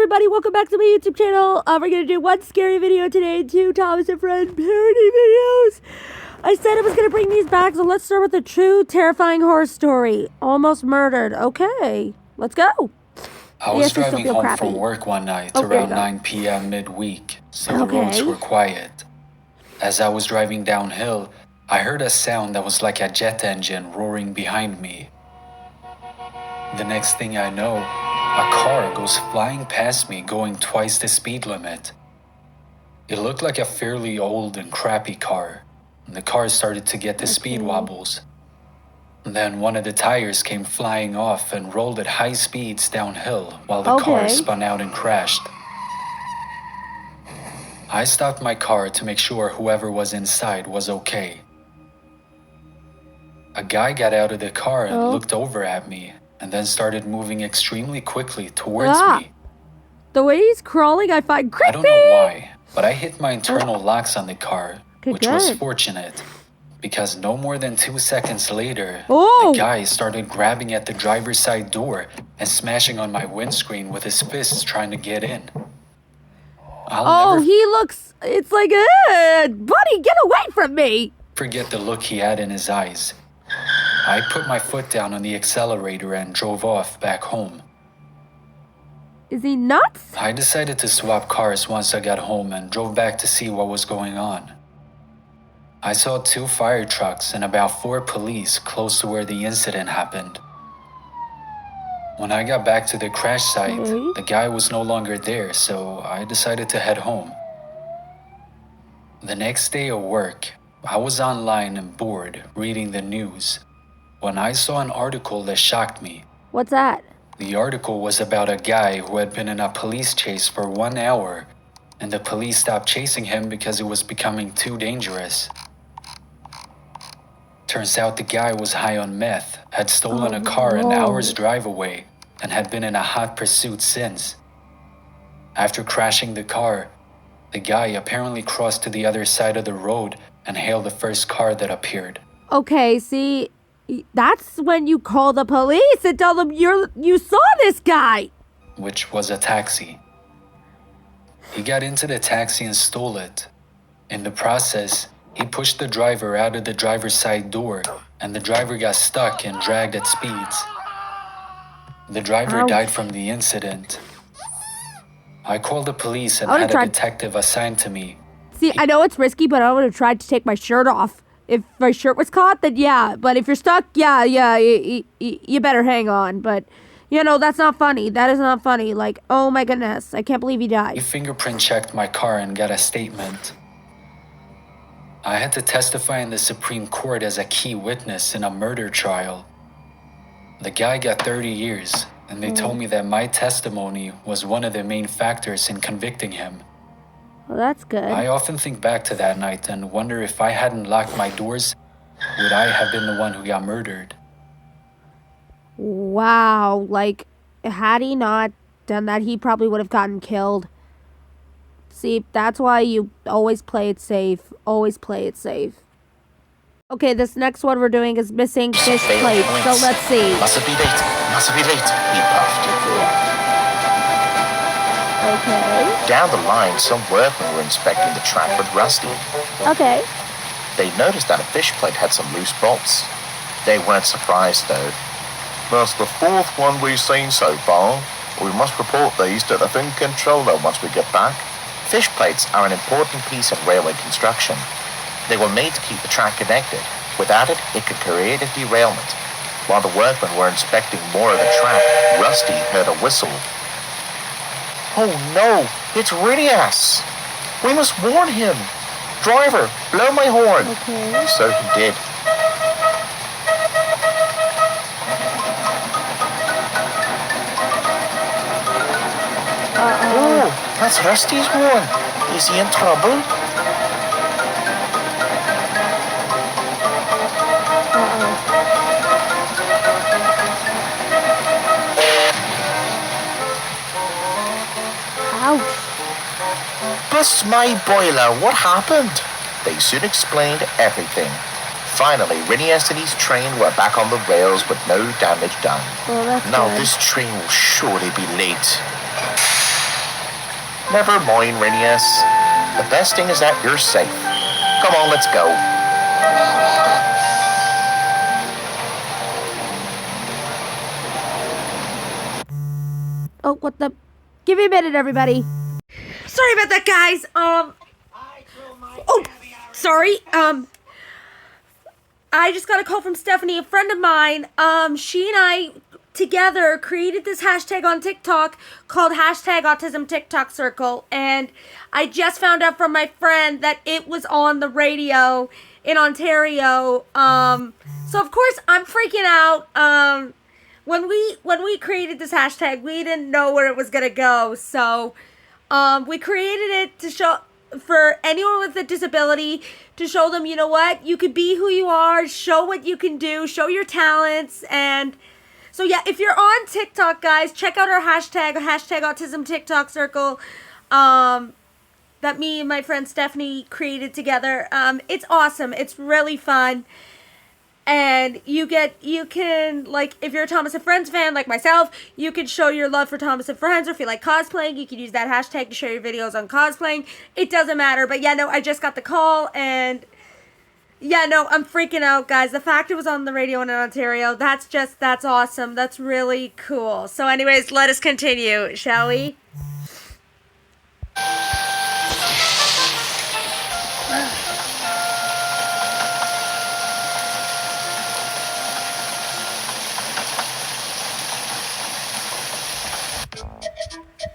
everybody? Welcome back to my YouTube channel. We're going to do one scary video today and two Thomas and Friend parody videos. I said I was going to bring these back, so let's start with a true terrifying horror story. Almost murdered. Okay, let's go. I was driving home from work one night around 9 p.m. midweek, so the roads were quiet. As I was driving downhill, I heard a sound that was like a jet engine roaring behind me. The next thing I know, a car goes flying past me going twice the speed limit. It looked like a fairly old and crappy car, and the car started to get the speed wobbles. Then one of the tires came flying off and rolled at high speeds downhill while the car spun out and crashed. I stopped my car to make sure whoever was inside was okay. A guy got out of the car and looked over at me, and then started moving extremely quickly towards me. The way he's crawling, I find creepy. I don't know why, but I hit my internal locks on the car, which was fortunate, because no more than 2 seconds later, the guy started grabbing at the driver's side door and smashing on my windscreen with his fists trying to get in. He looks, it's like, buddy, get away from me. Forget the look he had in his eyes. I put my foot down on the accelerator and drove off back home. Is he nuts? I decided to swap cars once I got home and drove back to see what was going on. I saw 2 fire trucks and about 4 police close to where the incident happened. When I got back to the crash site, the guy was no longer there, so I decided to head home. The next day at work, I was online and bored reading the news when I saw an article that shocked me. What's that? The article was about a guy who had been in a police chase for 1 hour, and the police stopped chasing him because it was becoming too dangerous. Turns out the guy was high on meth, had stolen a car an hour's drive away, and had been in a hot pursuit since. After crashing the car, the guy apparently crossed to the other side of the road and hailed the first car that appeared. Okay, see, that's when you call the police and tell them you saw this guy. Which was a taxi. He got into the taxi and stole it. In the process, he pushed the driver out of the driver's side door, and the driver got stuck and dragged at speeds. The driver died from the incident. I called the police and had a detective assigned to me. See, I know it's risky, but I would have tried to take my shirt off. If my shirt was caught, then yeah. But if you're stuck, you better hang on. But, that's not funny. That is not funny. Like, oh my goodness, I can't believe he died. He fingerprint checked my car and got a statement. I had to testify in the Supreme Court as a key witness in a murder trial. The guy got 30 years, and they told me that my testimony was one of the main factors in convicting him. Well, that's good. I often think back to that night and wonder if I hadn't locked my doors, would I have been the one who got murdered? Wow, like, had he not done that, he probably would have gotten killed. See, that's why you always play it safe. Always play it safe. Okay, this next one we're doing is missing fish plates, so let's see. Must be late, he puffed. Okay. Down the line, some workmen were inspecting the track with Rusty. Okay. They noticed that a fish plate had some loose bolts. They weren't surprised, though. That's the 4th one we've seen so far. We must report these to the fin controller once we get back. Fish plates are an important piece of railway construction. They were made to keep the track connected. Without it, it could create a derailment. While the workmen were inspecting more of the track, Rusty heard a whistle. Oh no, it's Ridias! We must warn him! Driver, blow my horn! Okay. So he did. Oh, that's Rusty's horn. Is he in trouble? Bust my boiler, what happened? They soon explained everything. Finally, Ridias and his train were back on the rails with no damage done. Well, that's now good. This train will surely be late. Never mind, Renius. The best thing is that you're safe. Come on, let's go. Oh, what the? Give me a minute, everybody. Sorry about that, guys. Oh, sorry. I just got a call from Stephanie, a friend of mine. She and I together created this hashtag on TikTok called #Autism TikTok Circle, and I just found out from my friend that it was on the radio in Ontario. So of course I'm freaking out. When we created this hashtag, we didn't know where it was gonna go. So we created it to show for anyone with a disability, to show them, you know what, you could be who you are, show what you can do, show your talents. And so yeah, if you're on TikTok, guys, check out our hashtag Autism TikTok Circle that me and my friend Stephanie created together. It's awesome. It's really fun. And you can, like, if you're a Thomas and Friends fan like myself, you can show your love for Thomas and Friends, or if you like cosplaying, you can use that hashtag to share your videos on cosplaying. It doesn't matter. But yeah, no, I just got the call, and yeah, no, I'm freaking out, guys. The fact it was on the radio in Ontario, that's awesome. That's really cool. So anyways, let us continue, shall we?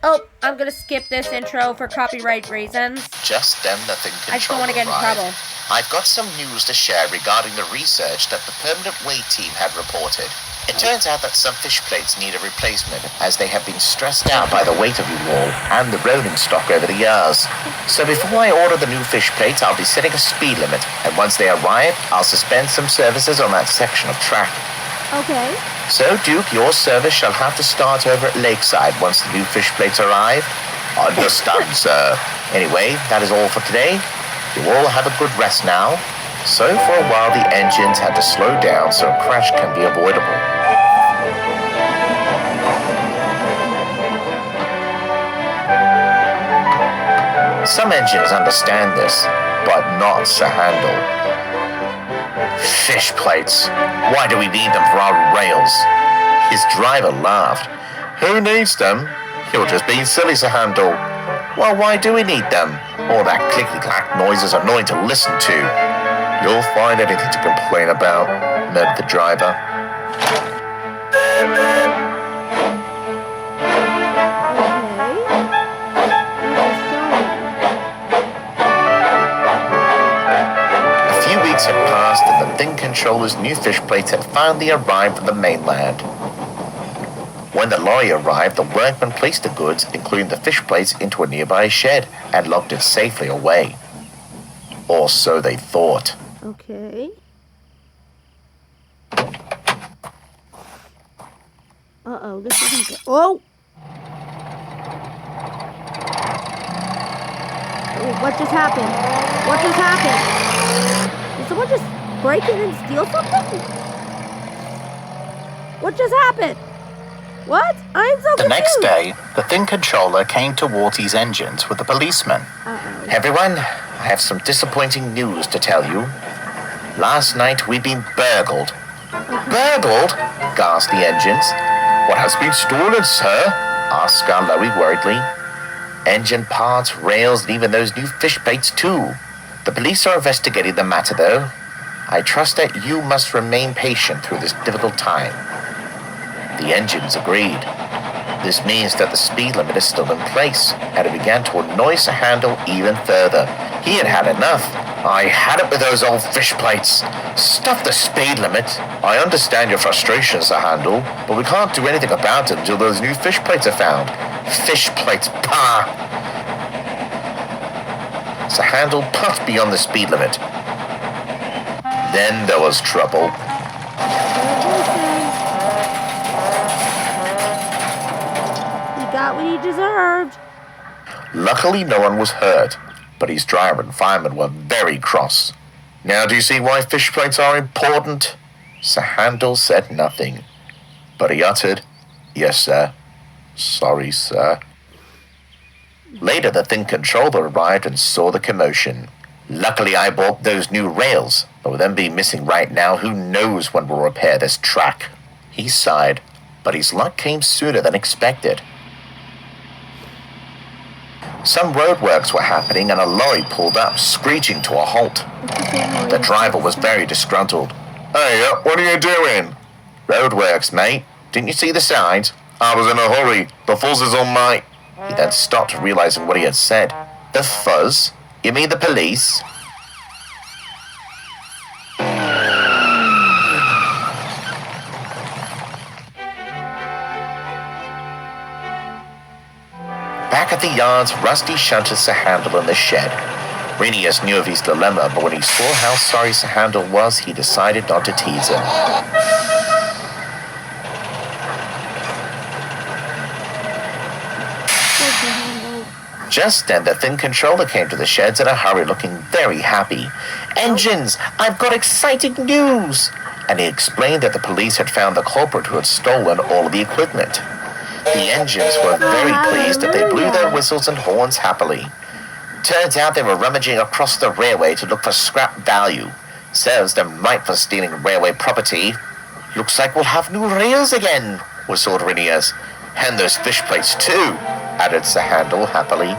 Oh, I'm gonna skip this intro for copyright reasons. Just then the thing controller I just don't want to get in trouble. I've got some news to share regarding the research that the Permanent Way team had reported. It turns out that some fish plates need a replacement, as they have been stressed out by the weight of you all and the rolling stock over the years. So before I order the new fish plates, I'll be setting a speed limit, and once they arrive, I'll suspend some services on that section of track. Okay. So, Duke, your service shall have to start over at Lakeside once the new fish plates arrive. Understand, sir. Anyway, that is all for today. You all have a good rest now. So, for a while, the engines had to slow down so a crash can be avoidable. Some engines understand this, but not Sir Handel. Fish plates. Why do we need them for our rails? His driver laughed. Who needs them? You're just being silly, Sir Handel. Well, why do we need them? All that clicky-clack noise is annoying to listen to. You'll find anything to complain about, murmured the driver. Had passed and the thing controller's new fish plates had finally arrived from the mainland. When the lorry arrived, the workmen placed the goods, including the fish plates, into a nearby shed and locked it safely away. Or so they thought. Okay. Uh-oh, this isn't good. Oh! Oh, what just happened? What just happened? Did someone just break in and steal something? What just happened? What? I'm so confused. The next day, the thing controller came towards his engines with a policeman. Uh-oh. Everyone, I have some disappointing news to tell you. Last night we'd been burgled. Burgled? Gasped the engines. What has been stolen, sir? Asked Scarlowy worriedly. Engine parts, rails, and even those new fish plates too. The police are investigating the matter, though. I trust that you must remain patient through this difficult time. The engines agreed. This means that the speed limit is still in place, and it began to annoy Sir Handel even further. He had had enough. I had it with those old fish plates. Stuff the speed limit. I understand your frustration, Sir Handel, but we can't do anything about it until those new fish plates are found. Fish plates, pah! Sir Handel puffed beyond the speed limit. Then there was trouble. He got what he deserved. Luckily, no one was hurt, but his driver and fireman were very cross. Now do you see why fish plates are important? Sir Handel said nothing, but he uttered, "Yes, sir. Sorry, sir." Later, the Thin Controller arrived and saw the commotion. Luckily, I bought those new rails, but with them being missing right now, who knows when we'll repair this track. He sighed, but his luck came sooner than expected. Some roadworks were happening and a lorry pulled up, screeching to a halt. The driver was very disgruntled. Hey, what are you doing? Roadworks, mate. Didn't you see the signs? I was in a hurry. The fuzz is on my... He then stopped, realizing what he had said. The fuzz? You mean the police? Back at the yards, Rusty shunted Sir Handel in the shed. Rhenius knew of his dilemma, but when he saw how sorry Sir Handel was, he decided not to tease him. Just then, the Thin Controller came to the sheds in a hurry, looking very happy. Engines! I've got exciting news! And he explained that the police had found the culprit who had stolen all of the equipment. The engines were very pleased that they blew their whistles and horns happily. Turns out they were rummaging across the railway to look for scrap value. Serves them right for stealing railway property. Looks like we'll have new rails again, whistled Rhenius. And those fish plates too, added Sir Handel happily.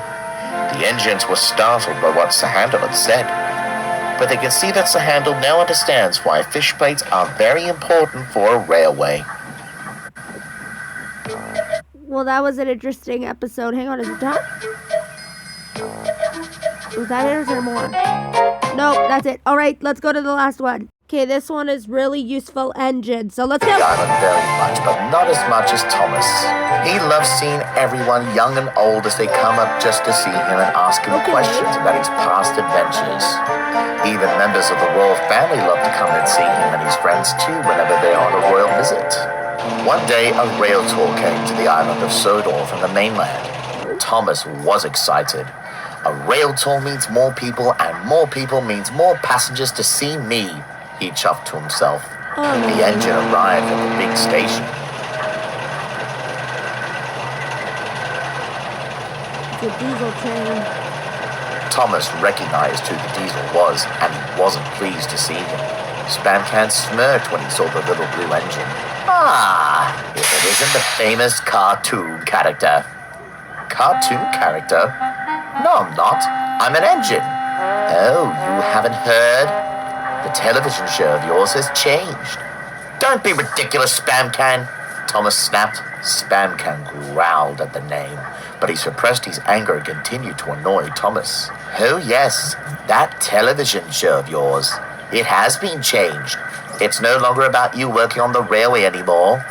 The engines were startled by what Sir Handel had said, but they can see that Sir Handel now understands why fish plates are very important for a railway. Well, that was an interesting episode. Hang on, is it done? Was that it or is there more? Nope, that's it. Alright, let's go to the last one. Okay, this one is really useful engine, so let's go. The island very much, but not as much as Thomas. He loves seeing everyone, young and old, as they come up just to see him and ask him questions about his past adventures. Even members of the royal family love to come and see him and his friends too whenever they are on a royal visit. One day, a rail tour came to the island of Sodor from the mainland. Thomas was excited. A rail tour means more people, and more people means more passengers to see me, he chuffed to himself. The engine arrived at the big station. The diesel train. Thomas recognized who the diesel was, and he wasn't pleased to see him. Spamcan smirked when he saw the little blue engine. Ah, if it isn't the famous cartoon character. Cartoon character? No, I'm not. I'm an engine. Oh, you haven't heard? The television show of yours has changed. Don't be ridiculous, Spamcan, Thomas snapped. Spamcan growled at the name, but he suppressed his anger and continued to annoy Thomas. Oh yes, that television show of yours. It has been changed. It's no longer about you working on the railway anymore.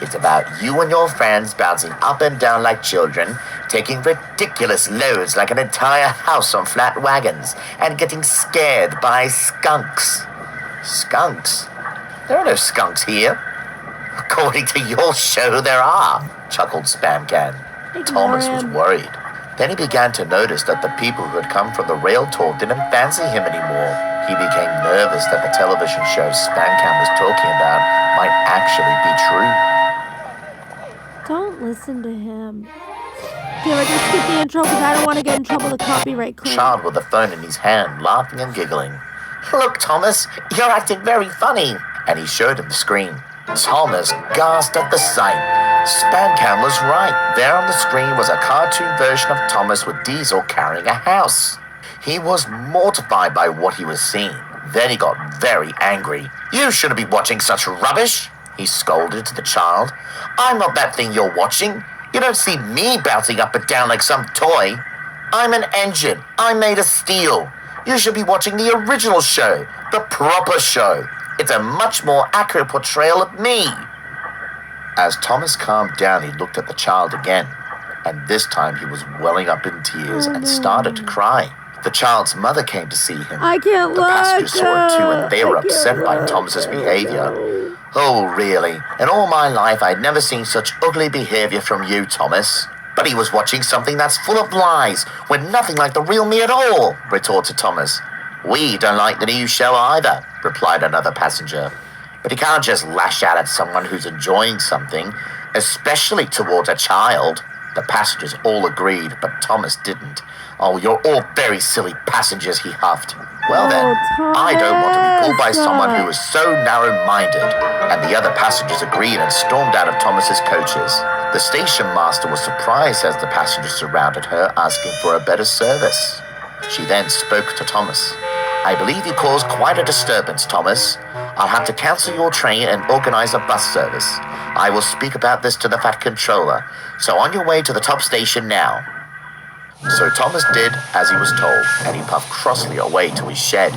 It's about you and your friends bouncing up and down like children, taking ridiculous loads like an entire house on flat wagons, and getting scared by skunks. Skunks? There are no skunks here. According to your show, there are, chuckled Spamcan. Thomas was worried. Then he began to notice that the people who had come from the rail tour didn't fancy him anymore. He became nervous that the television show Spamcan was talking about might actually be true. Don't listen to him. Okay, let's just skip the intro because I don't want to get in trouble with copyright claim. Child with the phone in his hand, laughing and giggling. Look, Thomas, you're acting very funny. And he showed him the screen. Thomas gasped at the sight. Spamcan was right. There on the screen was a cartoon version of Thomas with Diesel carrying a house. He was mortified by what he was seeing. Then he got very angry. You shouldn't be watching such rubbish, he scolded to the child. I'm not that thing you're watching. You don't see me bouncing up and down like some toy. I'm an engine. I'm made of steel. You should be watching the original show, the proper show. It's a much more accurate portrayal of me. As Thomas calmed down, he looked at the child again, and this time he was welling up in tears and started to cry. The child's mother came to see him. I can't The passengers look. saw it too, and they were upset by Thomas's behavior. Oh, really? In all my life, I'd never seen such ugly behavior from you, Thomas. But he was watching something that's full of lies, with nothing like the real me at all, retorted Thomas. We don't like the new show either, replied another passenger. But you can't just lash out at someone who's enjoying something, especially towards a child. The passengers all agreed, but Thomas didn't. "Oh, you're all very silly passengers," he huffed. "Well then, I don't want to be pulled by someone who is so narrow-minded." And the other passengers agreed and stormed out of Thomas's coaches. The station master was surprised as the passengers surrounded her, asking for a better service. She then spoke to Thomas. "I believe you caused quite a disturbance, Thomas. I'll have to cancel your train and organize a bus service. I will speak about this to the Fat Controller. So on your way to the top station now." So Thomas did as he was told, and he puffed crossly away to his shed.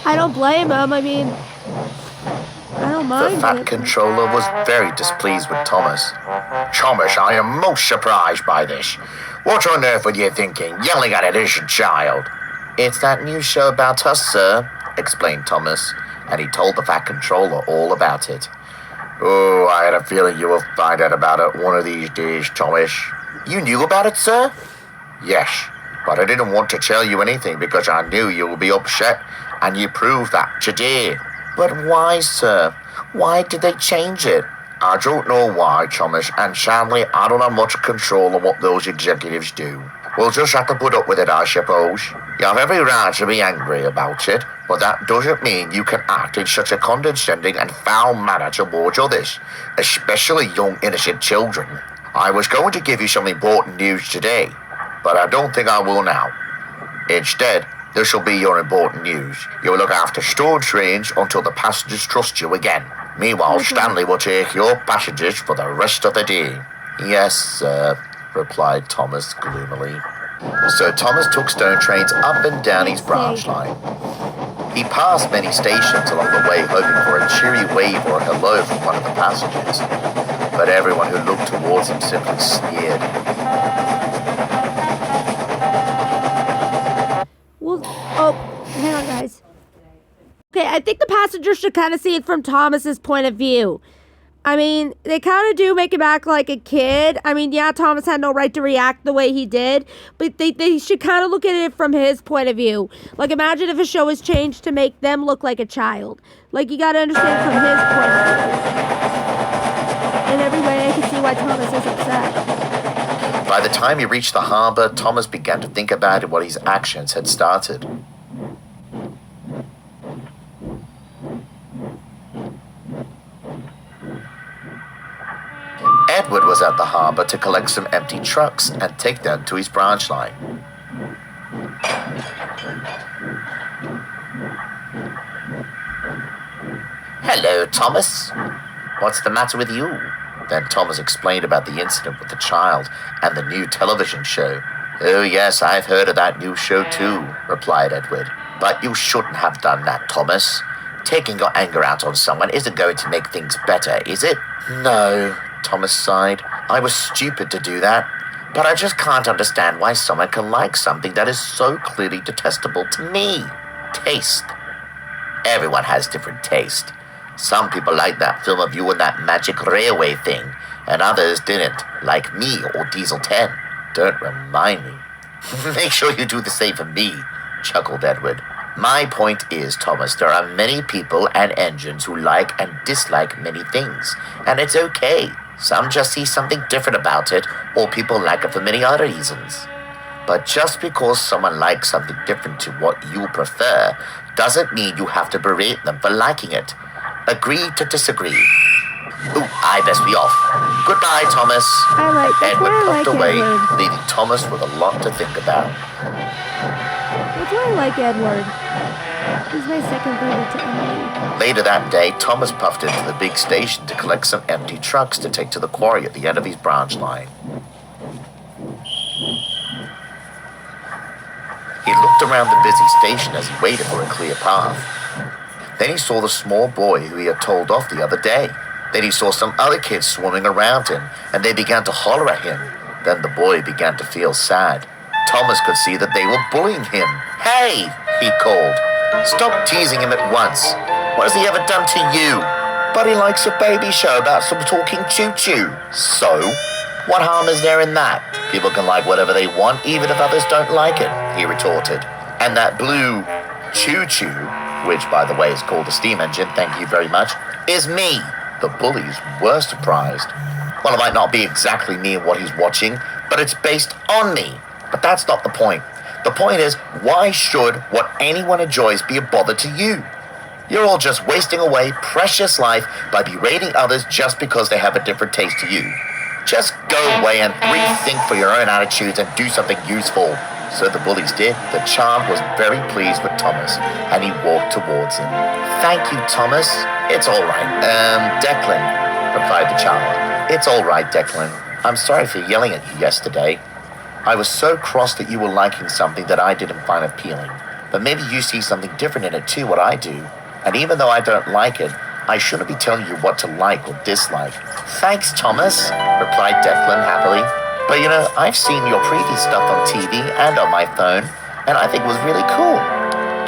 I don't blame him. I mean, I don't mind The Fat it. Controller was very displeased with Thomas. "Thomas, I am most surprised by this. What on earth were you thinking, yelling at an innocent child?" "It's that new show about us, sir," explained Thomas, and he told the Fat Controller all about it. "Oh, I had a feeling you will find out about it one of these days, Thomas." "You knew about it, sir?" "Yes, but I didn't want to tell you anything because I knew you would be upset, and you proved that today." "But why, sir? Why did they change it?" "I don't know why, Thomas, and sadly I don't have much control on what those executives do. We'll just have to put up with it, I suppose. You have every right to be angry about it, but that doesn't mean you can act in such a condescending and foul manner towards others, especially young innocent children. I was going to give you some important news today, but I don't think I will now. Instead, this will be your important news. You will look after stored trains until the passengers trust you again. Meanwhile, Stanley will take your passengers for the rest of the day." "Yes, sir," replied Thomas gloomily. So Thomas took stone trains up and down his branch line. He passed many stations along the way, hoping for a cheery wave or a hello from one of the passengers. But everyone who looked towards him simply sneered. Well, oh, hang on, guys. Okay, I think the passengers should kind of see it from Thomas's point of view. I mean, they kind of do make him act like a kid. I mean, yeah, Thomas had no right to react the way he did, but they should kind of look at it from his point of view. Like, imagine if a show was changed to make them look like a child. Like, you got to understand from his point of view. In every way, I can see why Thomas is upset. By the time he reached the harbor, Thomas began to think about what his actions had started. Edward was at the harbor to collect some empty trucks and take them to his branch line. "Hello, Thomas. What's the matter with you?" Then Thomas explained about the incident with the child and the new television show. "Oh yes, I've heard of that new show too," replied Edward. "But you shouldn't have done that, Thomas. Taking your anger out on someone isn't going to make things better, is it?" "No," Thomas sighed. "I was stupid to do that. But I just can't understand why someone can like something that is so clearly detestable to me. Taste. Everyone has different taste. Some people like that film of you and that magic railway thing, and others didn't, like me or Diesel 10. Don't remind me." "Make sure you do the same for me," chuckled Edward. "My point is, Thomas, there are many people and engines who like and dislike many things, and it's okay. Some just see something different about it, or people like it for many other reasons. But just because someone likes something different to what you prefer, doesn't mean you have to berate them for liking it. Agree to disagree. Ooh, I best be off. Goodbye, Thomas." I like that. Edward I puffed like away, Edward. leaving Thomas with a lot to think about. That's why I like Edward. He's my second favorite to Emily. Later that day, Thomas puffed into the big station to collect some empty trucks to take to the quarry at the end of his branch line. He looked around the busy station as he waited for a clear path. Then he saw the small boy who he had told off the other day. Then he saw some other kids swarming around him, and they began to holler at him. Then the boy began to feel sad. Thomas could see that they were bullying him. "Hey!" he called. "Stop teasing him at once. What has he ever done to you?" "But he likes a baby show about some talking choo-choo." "So? What harm is there in that? People can like whatever they want, even if others don't like it," he retorted. "And that blue choo-choo, which, by the way, is called a steam engine, thank you very much, is me." The bullies were surprised. Well, it might not be exactly me and what he's watching, but it's based on me. But that's not the point. The point is, why should what anyone enjoys be a bother to you? You're all just wasting away precious life by berating others just because they have a different taste to you. Just go away and rethink for your own attitudes and do something useful. So the bullies did. The child was very pleased with Thomas, and he walked towards him. Thank you, Thomas. It's all right. Declan, replied the child. It's all right, Declan. I'm sorry for yelling at you yesterday. I was so cross that you were liking something that I didn't find appealing. But maybe you see something different in it too, what I do. And even though I don't like it, I shouldn't be telling you what to like or dislike. Thanks, Thomas, replied Declan happily. But you know, I've seen your previous stuff on TV and on my phone, and I think it was really cool.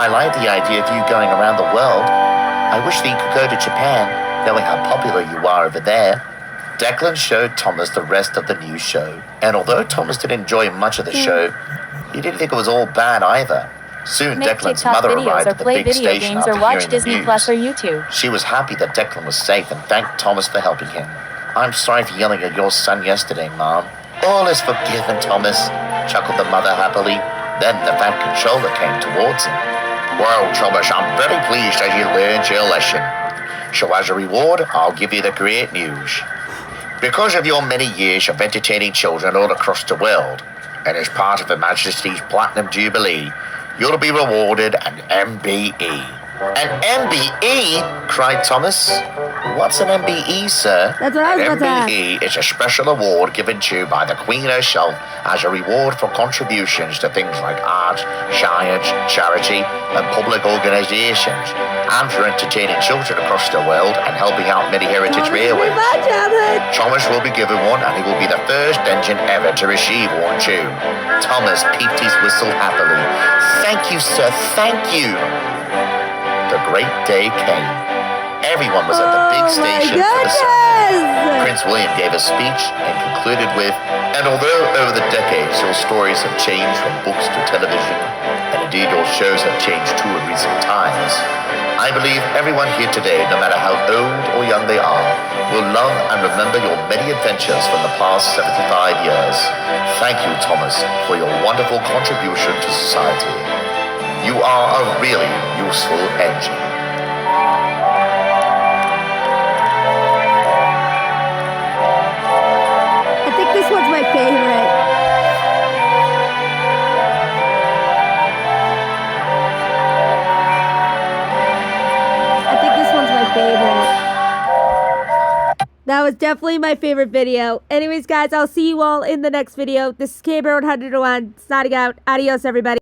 I like the idea of you going around the world. I wish that you could go to Japan, knowing how popular you are over there. Declan showed Thomas the rest of the new show, and although Thomas didn't enjoy much of the show, he didn't think it was all bad either. Soon Declan's mother arrived at the big station after hearing the news. Plus or YouTube. She was happy that Declan was safe and thanked Thomas for helping him. I'm sorry for yelling at your son yesterday, Mom. All is forgiven, Thomas, chuckled the mother happily. Then the Van Controller came towards him. Well, Thomas, I'm very pleased that you learned your lesson. So as a reward, I'll give you the great news. Because of your many years of entertaining children all across the world, and as part of Her Majesty's Platinum Jubilee, you'll be rewarded an MBE. An MBE? Cried Thomas. What's an MBE, sir? That's what I was about to ask. An MBE is a special award given to you by the Queen herself as a reward for contributions to things like art, science, charity, and public organizations, and for entertaining children across the world and helping out many heritage railways. Thomas will be given one, and he will be the first engine ever to receive one too. Thomas peeped his whistle happily. Thank you, sir, thank you. The great day came. Everyone was at the big station for the ceremony. Prince William gave a speech and concluded with, and although over the decades your stories have changed from books to television, and indeed your shows have changed too in recent times, I believe everyone here today, no matter how old or young they are, will love and remember your many adventures from the past 75 years. Thank you, Thomas, for your wonderful contribution to society. You are a really useful engine. I think this one's my favorite. That was definitely my favorite video. Anyways, guys, I'll see you all in the next video. This is K-Bear101 signing out. Adios, everybody.